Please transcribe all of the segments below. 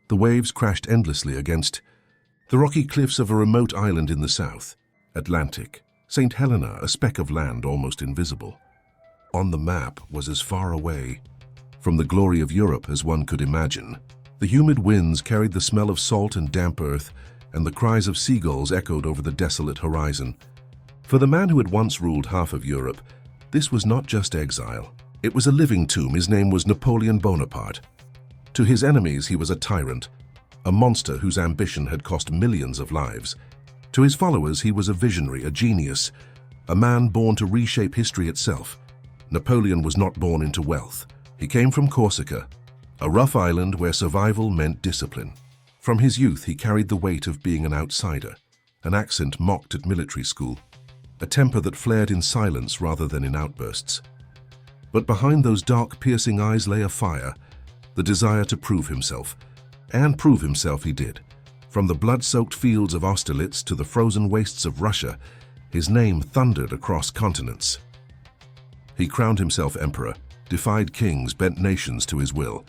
The waves crashed endlessly against the rocky cliffs of a remote island in the south, Atlantic. Saint Helena, a speck of land almost invisible. On the map was as far away from the glory of Europe as one could imagine. The humid winds carried the smell of salt and damp earth, and the cries of seagulls echoed over the desolate horizon. For the man who had once ruled half of Europe, this was not just exile. It was a living tomb. His name was Napoleon Bonaparte. To his enemies, he was a tyrant, a monster whose ambition had cost millions of lives. To his followers, he was a visionary, a genius, a man born to reshape history itself. Napoleon was not born into wealth. He came from Corsica, a rough island where survival meant discipline. From his youth, he carried the weight of being an outsider, an accent mocked at military school, a temper that flared in silence rather than in outbursts. But behind those dark, piercing eyes lay a fire, the desire to prove himself. And prove himself he did. From the blood-soaked fields of Austerlitz to the frozen wastes of Russia, his name thundered across continents. He crowned himself emperor, defied kings, bent nations to his will.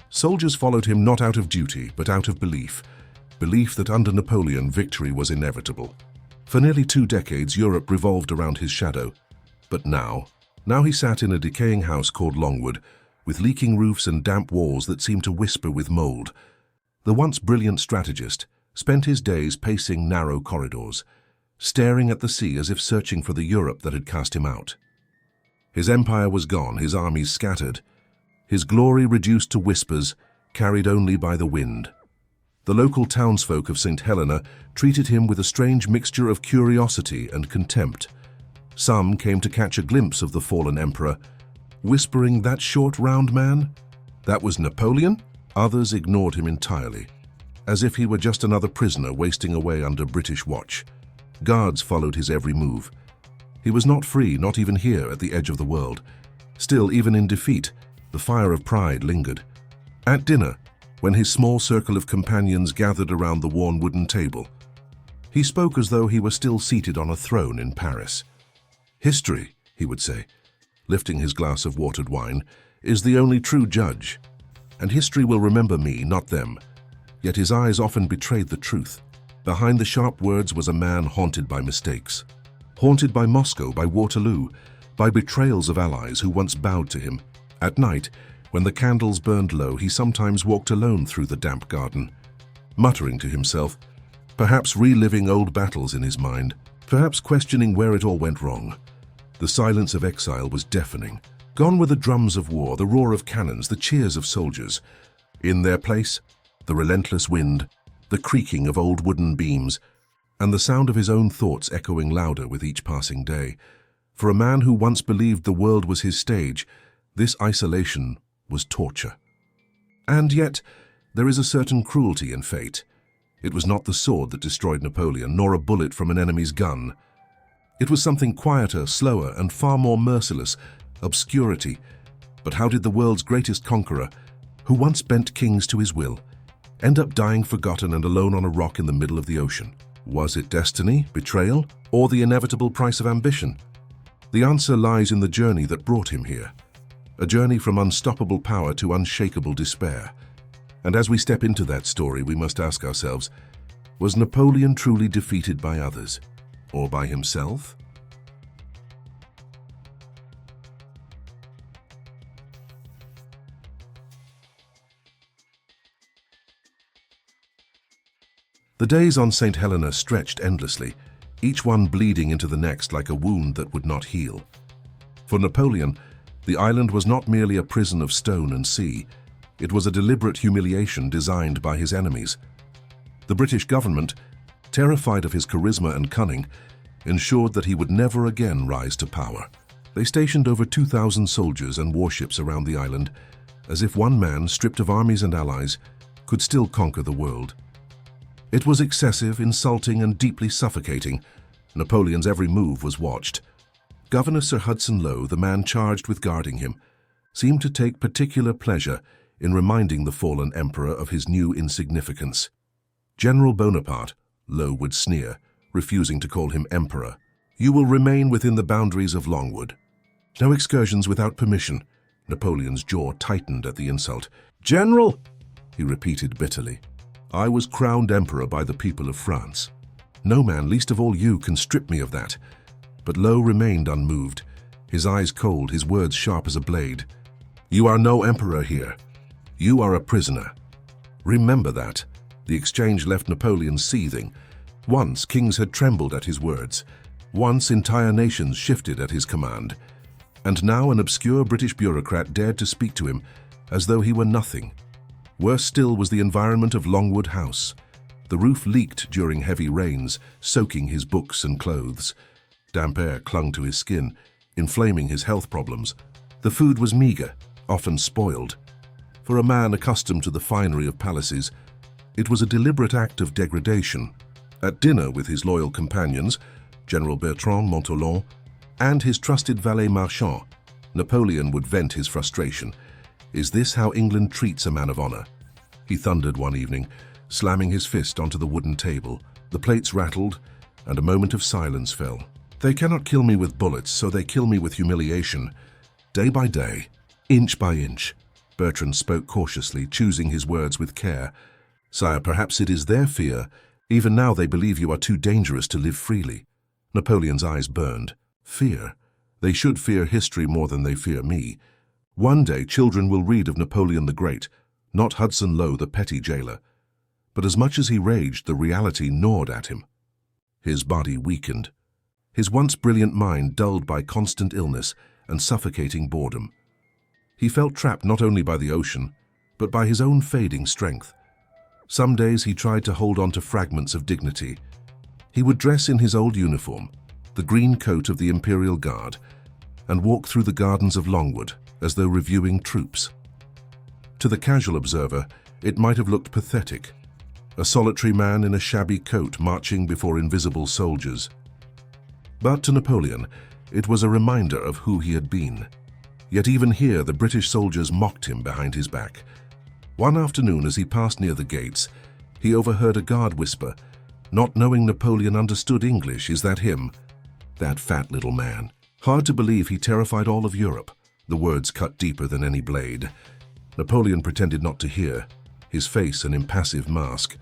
Soldiers followed him not out of duty, but out of belief that under Napoleon victory was inevitable. For nearly 2 decades, Europe revolved around his shadow. But now he sat in a decaying house called Longwood, with leaking roofs and damp walls that seemed to whisper with mold. The once brilliant strategist spent his days pacing narrow corridors, staring at the sea as if searching for the Europe that had cast him out. His empire was gone, his armies scattered, his glory reduced to whispers, carried only by the wind. The local townsfolk of Saint Helena treated him with a strange mixture of curiosity and contempt. Some came to catch a glimpse of the fallen emperor, whispering, "That short, round man? That was Napoleon?" Others ignored him entirely, as if he were just another prisoner wasting away under British watch. Guards followed his every move. He was not free, not even here at the edge of the world. Still, even in defeat, the fire of pride lingered. At dinner, when his small circle of companions gathered around the worn wooden table, he spoke as though he were still seated on a throne in Paris. "History," he would say, lifting his glass of watered wine, "is the only true judge. And history will remember me, not them." Yet his eyes often betrayed the truth. Behind the sharp words was a man haunted by mistakes. Haunted by Moscow, by Waterloo, by betrayals of allies who once bowed to him. At night, when the candles burned low, he sometimes walked alone through the damp garden, muttering to himself, perhaps reliving old battles in his mind, perhaps questioning where it all went wrong. The silence of exile was deafening. Gone were the drums of war, the roar of cannons, the cheers of soldiers. In their place, the relentless wind, the creaking of old wooden beams, and the sound of his own thoughts echoing louder with each passing day. For a man who once believed the world was his stage, this isolation was torture. And yet, there is a certain cruelty in fate. It was not the sword that destroyed Napoleon, nor a bullet from an enemy's gun. It was something quieter, slower, and far more merciless, obscurity. But how did the world's greatest conqueror, who once bent kings to his will, end up dying forgotten and alone on a rock in the middle of the ocean? Was it destiny, betrayal, or the inevitable price of ambition? The answer lies in the journey that brought him here. A journey from unstoppable power to unshakable despair. And as we step into that story, we must ask ourselves, was Napoleon truly defeated by others, or by himself? The days on Saint Helena stretched endlessly, each one bleeding into the next like a wound that would not heal. For Napoleon, the island was not merely a prison of stone and sea, it was a deliberate humiliation designed by his enemies. The British government, terrified of his charisma and cunning, ensured that he would never again rise to power. They stationed over 2,000 soldiers and warships around the island, as if one man, stripped of armies and allies, could still conquer the world. It was excessive, insulting, and deeply suffocating. Napoleon's every move was watched. Governor Sir Hudson Lowe, the man charged with guarding him, seemed to take particular pleasure in reminding the fallen emperor of his new insignificance. General Bonaparte, Lowe would sneer, refusing to call him emperor. "You will remain within the boundaries of Longwood. No excursions without permission." Napoleon's jaw tightened at the insult. "General, he repeated bitterly. "I was crowned emperor by the people of France. No man, least of all you, can strip me of that." But Lo remained unmoved, his eyes cold, his words sharp as a blade. "You are no emperor here. You are a prisoner. Remember that." The exchange left Napoleon seething. Once kings had trembled at his words. Once entire nations shifted at his command. And now an obscure British bureaucrat dared to speak to him as though he were nothing. Worse still was the environment of Longwood House. The roof leaked during heavy rains, soaking his books and clothes. Damp air clung to his skin, inflaming his health problems. The food was meager, often spoiled. For a man accustomed to the finery of palaces, it was a deliberate act of degradation. At dinner with his loyal companions, General Bertrand Montholon, and his trusted valet Marchand, Napoleon would vent his frustration. "Is this how England treats a man of honor?" he thundered one evening, slamming his fist onto the wooden table. The plates rattled, and a moment of silence fell. "They cannot kill me with bullets, so they kill me with humiliation. Day by day, inch by inch." Bertrand spoke cautiously, choosing his words with care. "Sire, perhaps it is their fear. Even now they believe you are too dangerous to live freely." Napoleon's eyes burned. Fear? They should fear history more than they fear me. One day children will read of Napoleon the Great, not Hudson Lowe the petty jailer. But as much as he raged, the reality gnawed at him. His body weakened. His once brilliant mind dulled by constant illness and suffocating boredom. He felt trapped not only by the ocean, but by his own fading strength. Some days he tried to hold on to fragments of dignity. He would dress in his old uniform, the green coat of the Imperial Guard, and walk through the gardens of Longwood as though reviewing troops. To the casual observer, it might have looked pathetic. A solitary man in a shabby coat marching before invisible soldiers. But to Napoleon, it was a reminder of who he had been. Yet even here, the British soldiers mocked him behind his back. One afternoon, as he passed near the gates, he overheard a guard whisper, not knowing Napoleon understood English. "Is that him? That fat little man." Hard to believe he terrified all of Europe. The words cut deeper than any blade. Napoleon pretended not to hear, his face an impassive mask.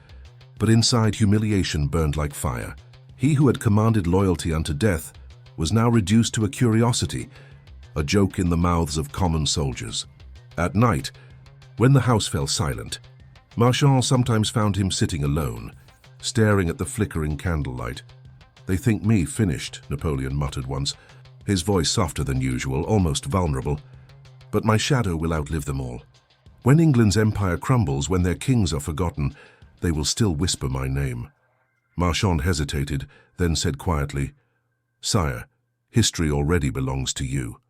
But inside, humiliation burned like fire. He who had commanded loyalty unto death was now reduced to a curiosity, a joke in the mouths of common soldiers. At night, when the house fell silent, Marchand sometimes found him sitting alone, staring at the flickering candlelight. "They think me finished," Napoleon muttered once, his voice softer than usual, almost vulnerable. "But my shadow will outlive them all. When England's empire crumbles, when their kings are forgotten, they will still whisper my name." Marchand hesitated, then said quietly, "Sire, history already belongs to you.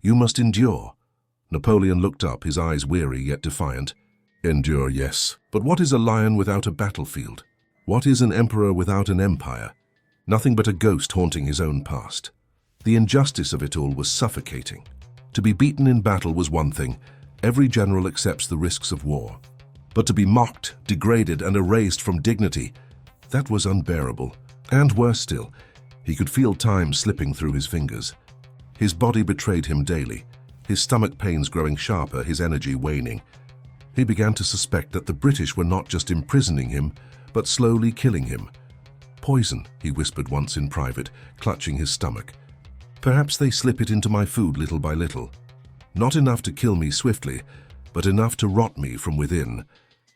You must endure." Napoleon looked up, his eyes weary yet defiant. "Endure, yes. But what is a lion without a battlefield? What is an emperor without an empire? Nothing but a ghost haunting his own past." The injustice of it all was suffocating. To be beaten in battle was one thing. Every general accepts the risks of war. But to be mocked, degraded, and erased from dignity, that was unbearable. And worse still, he could feel time slipping through his fingers. His body betrayed him daily, his stomach pains growing sharper, his energy waning. He began to suspect that the British were not just imprisoning him, but slowly killing him. "Poison," he whispered once in private, clutching his stomach. "Perhaps they slip it into my food little by little. Not enough to kill me swiftly, but enough to rot me from within."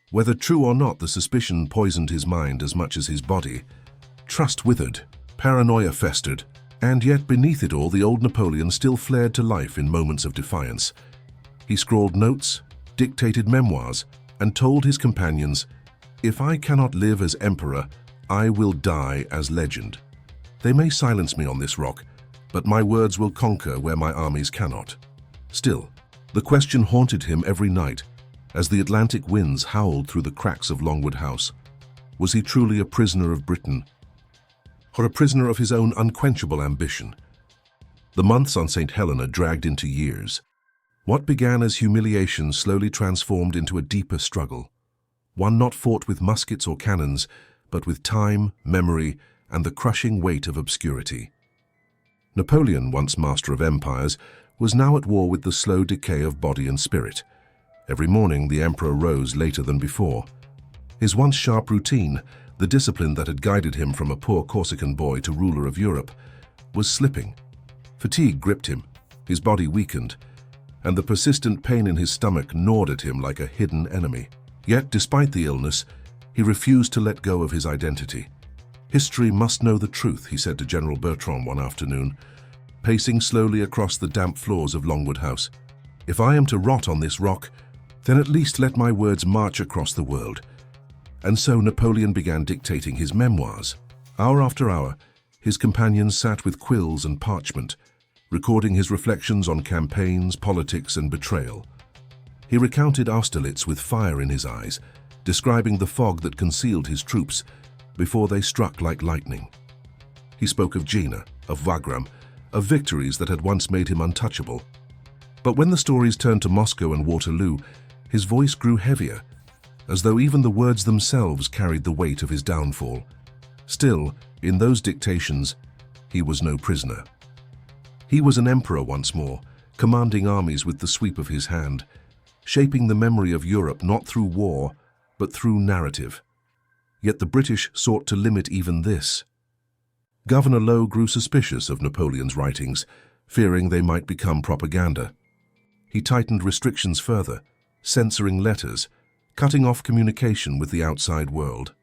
Whether true or not, the suspicion poisoned his mind as much as his body. Trust withered, paranoia festered, and yet beneath it all, the old Napoleon still flared to life in moments of defiance. He scrawled notes, dictated memoirs, and told his companions, "If I cannot live as emperor, I will die as legend. They may silence me on this rock, but my words will conquer where my armies cannot." Still, the question haunted him every night as the Atlantic winds howled through the cracks of Longwood House. Was he truly a prisoner of Britain, or a prisoner of his own unquenchable ambition? The months on Saint Helena dragged into years. What began as humiliation slowly transformed into a deeper struggle, one not fought with muskets or cannons, but with time, memory, and the crushing weight of obscurity. Napoleon, once master of empires, was now at war with the slow decay of body and spirit. Every morning, the emperor rose later than before. His once sharp routine, the discipline that had guided him from a poor Corsican boy to ruler of Europe, was slipping. Fatigue gripped him, his body weakened, and the persistent pain in his stomach gnawed at him like a hidden enemy. Yet, despite the illness, he refused to let go of his identity. "History must know the truth," he said to General Bertrand one afternoon, pacing slowly across the damp floors of Longwood House. "If I am to rot on this rock, then at least let my words march across the world." And so Napoleon began dictating his memoirs. Hour after hour, his companions sat with quills and parchment, recording his reflections on campaigns, politics, and betrayal. He recounted Austerlitz with fire in his eyes, describing the fog that concealed his troops before they struck like lightning. He spoke of Jena, of Wagram, of victories that had once made him untouchable. But when the stories turned to Moscow and Waterloo, his voice grew heavier, as though even the words themselves carried the weight of his downfall. Still, in those dictations, he was no prisoner. He was an emperor once more, commanding armies with the sweep of his hand, shaping the memory of Europe not through war, but through narrative. Yet the British sought to limit even this. Governor Low grew suspicious of Napoleon's writings, fearing they might become propaganda. He tightened restrictions further, censoring letters, cutting off communication with the outside world.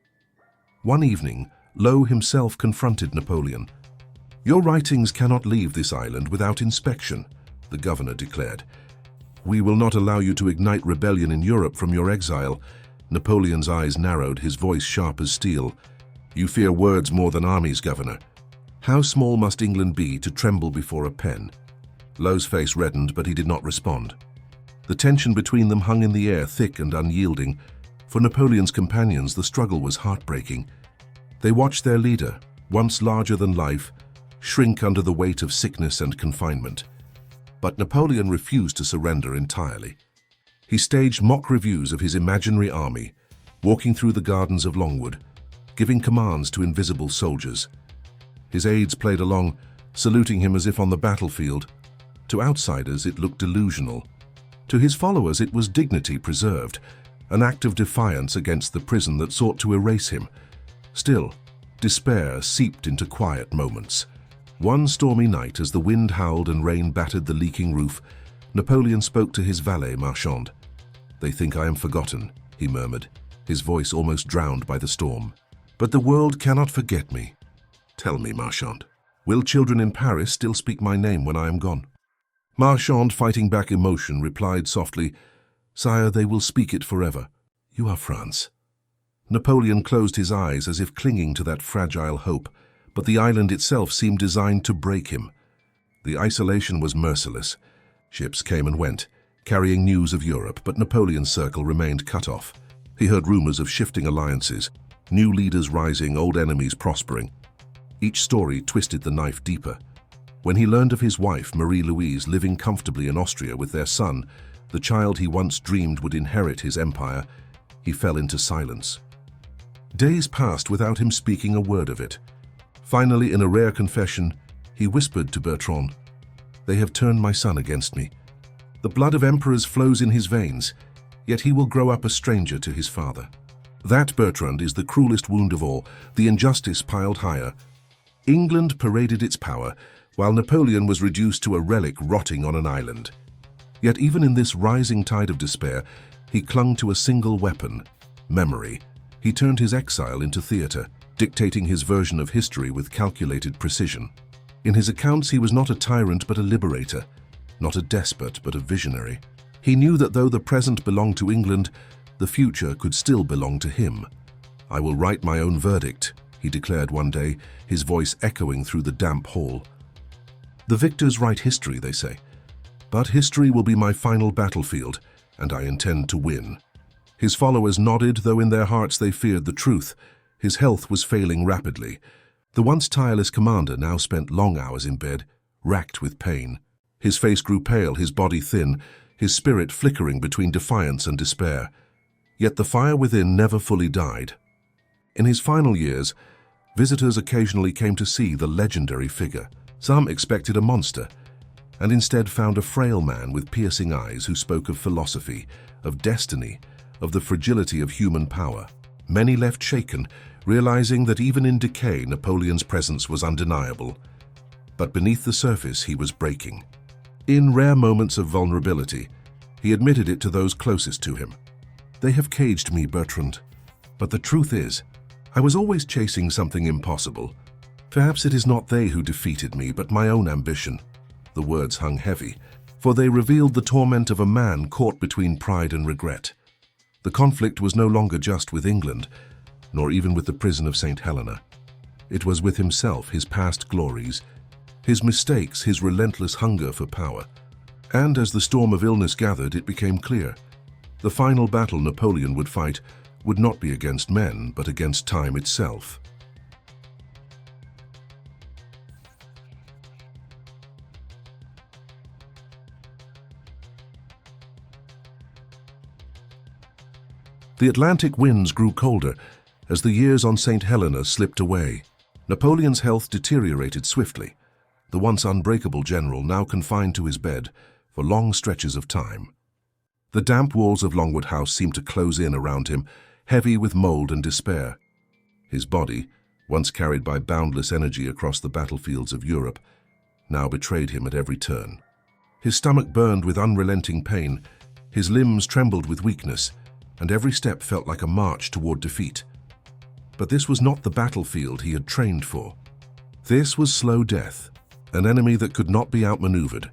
One evening, Low himself confronted Napoleon. "Your writings cannot leave this island without inspection," the governor declared. "We will not allow you to ignite rebellion in Europe from your exile." Napoleon's eyes narrowed, his voice sharp as steel. "You fear words more than armies, Governor. How small must England be to tremble before a pen?" Low's face reddened, but he did not respond. The tension between them hung in the air, thick and unyielding. For Napoleon's companions, the struggle was heartbreaking. They watched their leader, once larger than life, shrink under the weight of sickness and confinement. But Napoleon refused to surrender entirely. He staged mock reviews of his imaginary army, walking through the gardens of Longwood, giving commands to invisible soldiers. His aides played along, saluting him as if on the battlefield. To outsiders, it looked delusional. To his followers, it was dignity preserved, an act of defiance against the prison that sought to erase him. Still, despair seeped into quiet moments. One stormy night, as the wind howled and rain battered the leaking roof, Napoleon spoke to his valet, Marchand. "They think I am forgotten," he murmured, his voice almost drowned by the storm. "But the world cannot forget me. Tell me, Marchand, will children in Paris still speak my name when I am gone?" Marchand, fighting back emotion, replied softly, "Sire, they will speak it forever. You are France." Napoleon closed his eyes as if clinging to that fragile hope, but the island itself seemed designed to break him. The isolation was merciless. Ships came and went, carrying news of Europe, but Napoleon's circle remained cut off. He heard rumors of shifting alliances, new leaders rising, old enemies prospering. Each story twisted the knife deeper. When he learned of his wife, Marie-Louise, living comfortably in Austria with their son, the child he once dreamed would inherit his empire, he fell into silence. Days passed without him speaking a word of it. Finally, in a rare confession, he whispered to Bertrand, "They have turned my son against me. The blood of emperors flows in his veins, yet he will grow up a stranger to his father." That, Bertrand, is the cruelest wound of all, the injustice piled higher. England paraded its power, while Napoleon was reduced to a relic rotting on an island. Yet even in this rising tide of despair, he clung to a single weapon, memory. He turned his exile into theater, dictating his version of history with calculated precision. In his accounts, he was not a tyrant but a liberator, not a despot but a visionary. He knew that though the present belonged to England, the future could still belong to him. "I will write my own verdict," he declared one day, his voice echoing through the damp hall. "The victors write history," they say, "but history will be my final battlefield, and I intend to win." His followers nodded, though in their hearts they feared the truth. His health was failing rapidly. The once tireless commander now spent long hours in bed, racked with pain. His face grew pale, his body thin, his spirit flickering between defiance and despair. Yet the fire within never fully died. In his final years, visitors occasionally came to see the legendary figure. Some expected a monster, and instead found a frail man with piercing eyes who spoke of philosophy, of destiny, of the fragility of human power. Many left shaken, realizing that even in decay, Napoleon's presence was undeniable. But beneath the surface, he was breaking. In rare moments of vulnerability, he admitted it to those closest to him. "They have caged me, Bertrand. But the truth is, I was always chasing something impossible. Perhaps it is not they who defeated me, but my own ambition." The words hung heavy, for they revealed the torment of a man caught between pride and regret. The conflict was no longer just with England, nor even with the prison of Saint Helena. It was with himself, his past glories, his mistakes, his relentless hunger for power. And as the storm of illness gathered, it became clear. The final battle Napoleon would fight would not be against men, but against time itself. The Atlantic winds grew colder as the years on Saint Helena slipped away. Napoleon's health deteriorated swiftly, the once unbreakable general now confined to his bed for long stretches of time. The damp walls of Longwood House seemed to close in around him, heavy with mold and despair. His body, once carried by boundless energy across the battlefields of Europe, now betrayed him at every turn. His stomach burned with unrelenting pain, his limbs trembled with weakness, and every step felt like a march toward defeat. But this was not the battlefield he had trained for. This was slow death, an enemy that could not be outmaneuvered.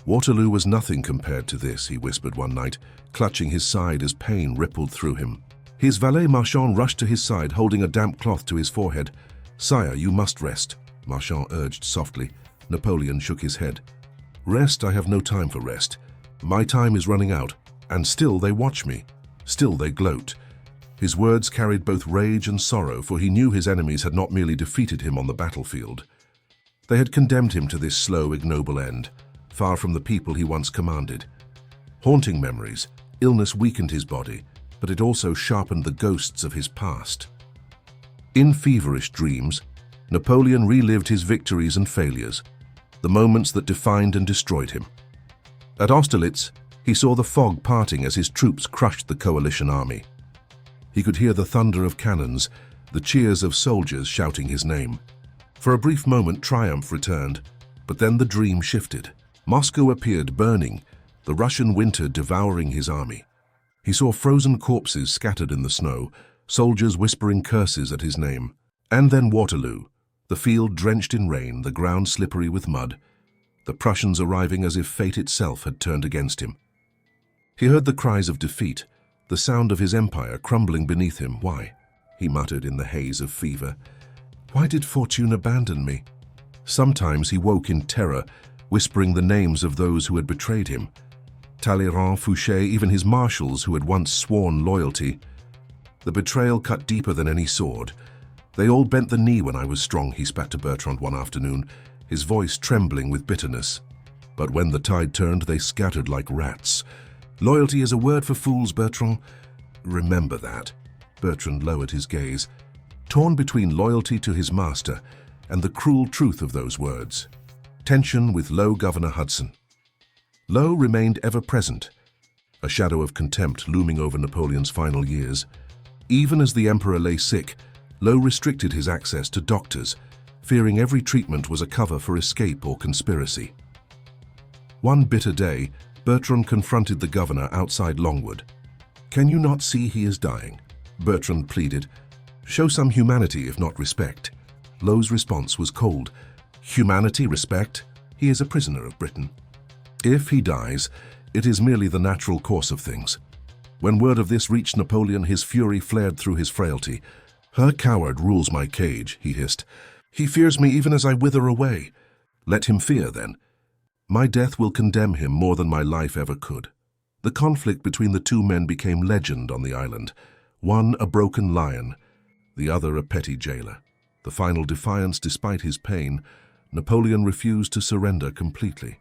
"Waterloo was nothing compared to this," he whispered one night, clutching his side as pain rippled through him. His valet Marchand rushed to his side, holding a damp cloth to his forehead. "Sire, you must rest," Marchand urged softly. Napoleon shook his head. "Rest? I have no time for rest. My time is running out, and still they watch me. Still they gloat." His words carried both rage and sorrow, for he knew his enemies had not merely defeated him on the battlefield. They had condemned him to this slow, ignoble end, far from the people he once commanded. Haunting memories, illness weakened his body, but it also sharpened the ghosts of his past. In feverish dreams, Napoleon relived his victories and failures, the moments that defined and destroyed him. At Austerlitz, he saw the fog parting as his troops crushed the coalition army. He could hear the thunder of cannons, the cheers of soldiers shouting his name. For a brief moment, triumph returned, but then the dream shifted. Moscow appeared burning, the Russian winter devouring his army. He saw frozen corpses scattered in the snow, soldiers whispering curses at his name. And then Waterloo, the field drenched in rain, the ground slippery with mud, the Prussians arriving as if fate itself had turned against him. He heard the cries of defeat, the sound of his empire crumbling beneath him. "Why?" he muttered in the haze of fever. "Why did fortune abandon me?" Sometimes he woke in terror, whispering the names of those who had betrayed him. Talleyrand, Fouché, even his marshals who had once sworn loyalty. The betrayal cut deeper than any sword. "They all bent the knee when I was strong," he spat to Bertrand one afternoon, his voice trembling with bitterness. "But when the tide turned, they scattered like rats. Loyalty is a word for fools, Bertrand. Remember that." Bertrand lowered his gaze, torn between loyalty to his master and the cruel truth of those words. Tension with Low Governor Hudson. Low remained ever present, a shadow of contempt looming over Napoleon's final years. Even as the emperor lay sick, Low restricted his access to doctors, fearing every treatment was a cover for escape or conspiracy. One bitter day, Bertrand confronted the governor outside Longwood. "Can you not see he is dying?" Bertrand pleaded. "Show some humanity, if not respect." Low's response was cold. "Humanity, respect? He is a prisoner of Britain. If he dies, it is merely the natural course of things." When word of this reached Napoleon, his fury flared through his frailty. "Her coward rules my cage," he hissed. "He fears me even as I wither away. Let him fear, then. My death will condemn him more than my life ever could." The conflict between the two men became legend on the island. One a broken lion, the other a petty jailer. The final defiance, despite his pain, Napoleon refused to surrender completely.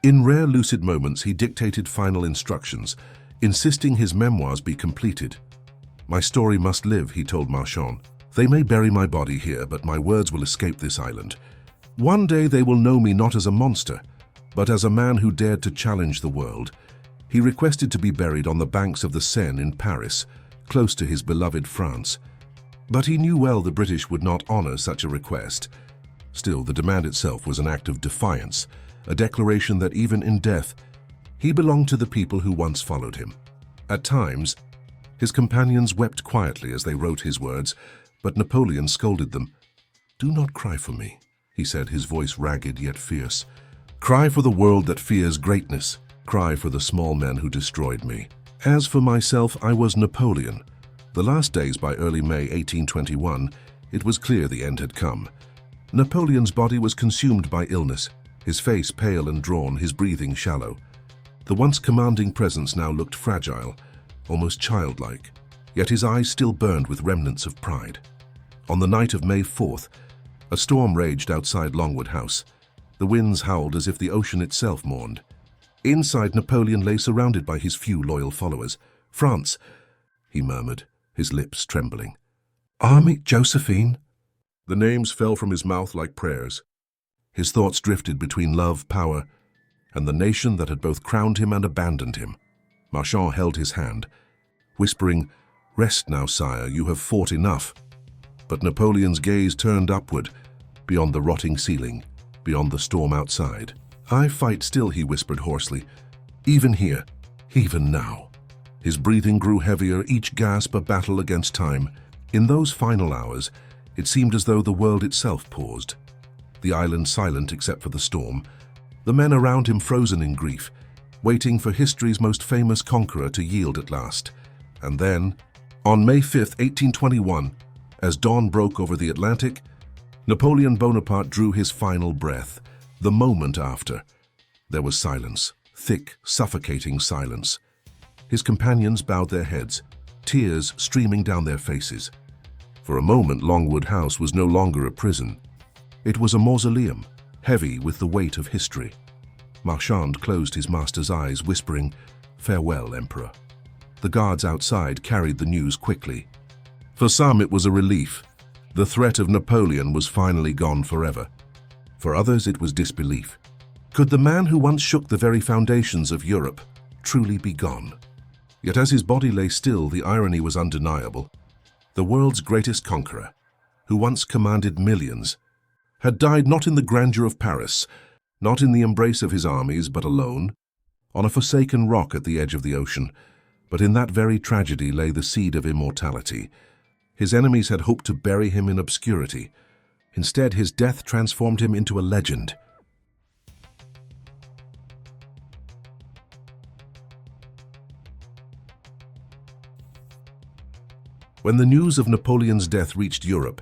In rare lucid moments, he dictated final instructions, insisting his memoirs be completed. "My story must live," he told Marchand. "They may bury my body here, but my words will escape this island. One day they will know me not as a monster, but as a man who dared to challenge the world." He requested to be buried on the banks of the Seine in Paris, close to his beloved France. But he knew well the British would not honor such a request. Still, the demand itself was an act of defiance, a declaration that even in death, he belonged to the people who once followed him. At times, his companions wept quietly as they wrote his words, but Napoleon scolded them. "Do not cry for me," he said, his voice ragged yet fierce. "Cry for the world that fears greatness. Cry for the small men who destroyed me. As for myself, I was Napoleon." The last days by early May 1821, it was clear the end had come. Napoleon's body was consumed by illness, his face pale and drawn, his breathing shallow. The once commanding presence now looked fragile, almost childlike, yet his eyes still burned with remnants of pride. On the night of May 4th, a storm raged outside Longwood House. The winds howled as if the ocean itself mourned. Inside, Napoleon lay surrounded by his few loyal followers. "France," he murmured, his lips trembling. "Army, Josephine." The names fell from his mouth like prayers. His thoughts drifted between love, power, and the nation that had both crowned him and abandoned him. Marchand held his hand, whispering, "Rest now, sire, you have fought enough." But Napoleon's gaze turned upward, beyond the rotting ceiling, beyond the storm outside. "I fight still," he whispered hoarsely. "Even here, even now." His breathing grew heavier, each gasp a battle against time. In those final hours, it seemed as though the world itself paused. The island silent except for the storm, the men around him frozen in grief, waiting for history's most famous conqueror to yield at last. And then, on May 5th, 1821, as dawn broke over the Atlantic, Napoleon Bonaparte drew his final breath. The moment after, there was silence, thick, suffocating silence. His companions bowed their heads, tears streaming down their faces. For a moment, Longwood House was no longer a prison. It was a mausoleum, heavy with the weight of history. Marchand closed his master's eyes, whispering, "Farewell, Emperor." The guards outside carried the news quickly. For some, it was a relief. The threat of Napoleon was finally gone forever. For others, it was disbelief. Could the man who once shook the very foundations of Europe truly be gone? Yet as his body lay still, the irony was undeniable. The world's greatest conqueror, who once commanded millions, had died not in the grandeur of Paris, not in the embrace of his armies, but alone, on a forsaken rock at the edge of the ocean. But in that very tragedy lay the seed of immortality. His enemies had hoped to bury him in obscurity. Instead, his death transformed him into a legend. When the news of Napoleon's death reached Europe,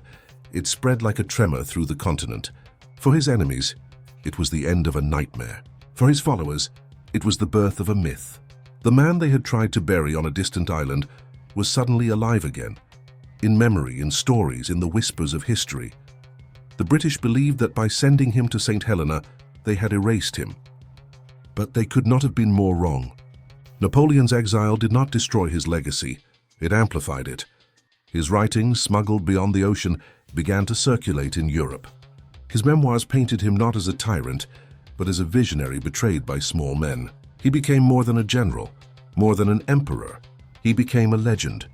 it spread like a tremor through the continent. For his enemies, it was the end of a nightmare. For his followers, it was the birth of a myth. The man they had tried to bury on a distant island was suddenly alive again, in memory, in stories, in the whispers of history. The British believed that by sending him to Saint Helena, they had erased him. But they could not have been more wrong. Napoleon's exile did not destroy his legacy, it amplified it. His writings, smuggled beyond the ocean, began to circulate in Europe. His memoirs painted him not as a tyrant, but as a visionary betrayed by small men. He became more than a general, more than an emperor. He became a legend.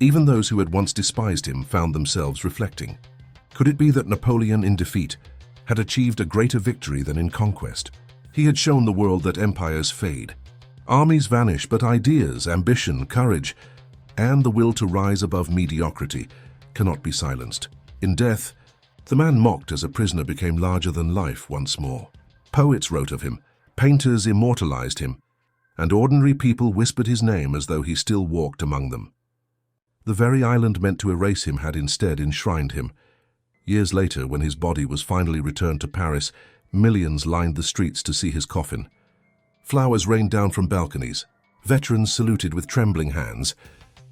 Even those who had once despised him found themselves reflecting. Could it be that Napoleon, in defeat, had achieved a greater victory than in conquest? He had shown the world that empires fade. Armies vanish, but ideas, ambition, courage, and the will to rise above mediocrity cannot be silenced. In death, the man mocked as a prisoner became larger than life once more. Poets wrote of him, painters immortalized him, and ordinary people whispered his name as though he still walked among them. The very island meant to erase him had instead enshrined him. Years later, when his body was finally returned to Paris, millions lined the streets to see his coffin. Flowers rained down from balconies. Veterans saluted with trembling hands.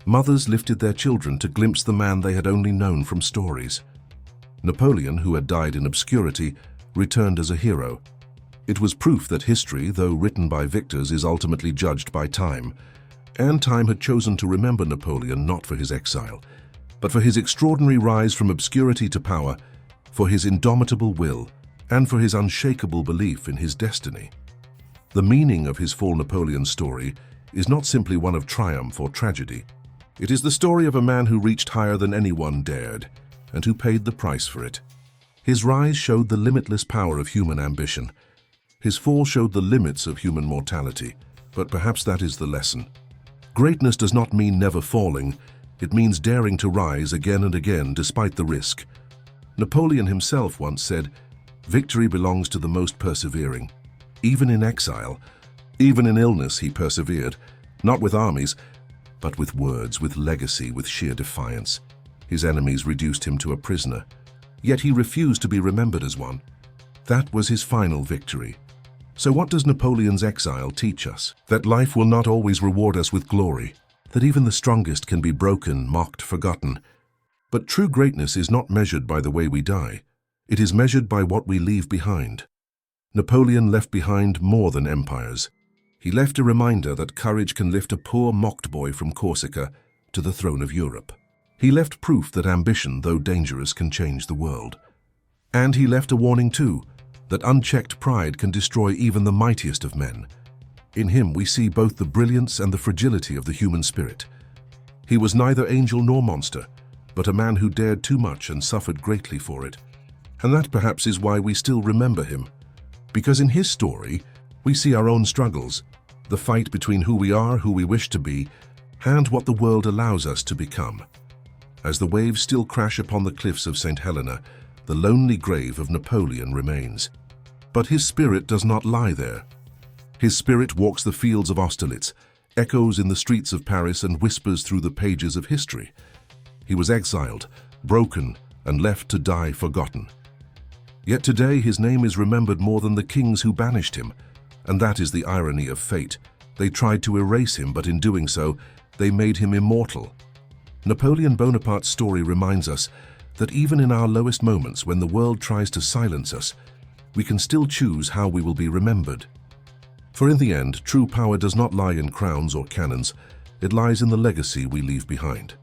Mothers lifted their children to glimpse the man they had only known from stories. Napoleon, who had died in obscurity, returned as a hero. It was proof that history, though written by victors, is ultimately judged by time. And time had chosen to remember Napoleon not for his exile, but for his extraordinary rise from obscurity to power, for his indomitable will, and for his unshakable belief in his destiny. The meaning of his fall Napoleon story is not simply one of triumph or tragedy. It is the story of a man who reached higher than anyone dared, and who paid the price for it. His rise showed the limitless power of human ambition. His fall showed the limits of human mortality, but perhaps that is the lesson. Greatness does not mean never falling, it means daring to rise again and again despite the risk. Napoleon himself once said, "Victory belongs to the most persevering." Even in exile, even in illness, he persevered, not with armies, but with words, with legacy, with sheer defiance. His enemies reduced him to a prisoner, yet he refused to be remembered as one. That was his final victory. So what does Napoleon's exile teach us? That life will not always reward us with glory, that even the strongest can be broken, mocked, forgotten. But true greatness is not measured by the way we die. It is measured by what we leave behind. Napoleon left behind more than empires. He left a reminder that courage can lift a poor, mocked boy from Corsica to the throne of Europe. He left proof that ambition, though dangerous, can change the world. And he left a warning too, that unchecked pride can destroy even the mightiest of men. In him we see both the brilliance and the fragility of the human spirit. He was neither angel nor monster, but a man who dared too much and suffered greatly for it. And that perhaps is why we still remember him. Because in his story, we see our own struggles, the fight between who we are, who we wish to be, and what the world allows us to become. As the waves still crash upon the cliffs of Saint Helena, the lonely grave of Napoleon remains. But his spirit does not lie there. His spirit walks the fields of Austerlitz, echoes in the streets of Paris, and whispers through the pages of history. He was exiled, broken, and left to die forgotten. Yet today his name is remembered more than the kings who banished him, and that is the irony of fate. They tried to erase him, but in doing so, they made him immortal. Napoleon Bonaparte's story reminds us that even in our lowest moments, when the world tries to silence us, we can still choose how we will be remembered. For in the end, true power does not lie in crowns or cannons, it lies in the legacy we leave behind.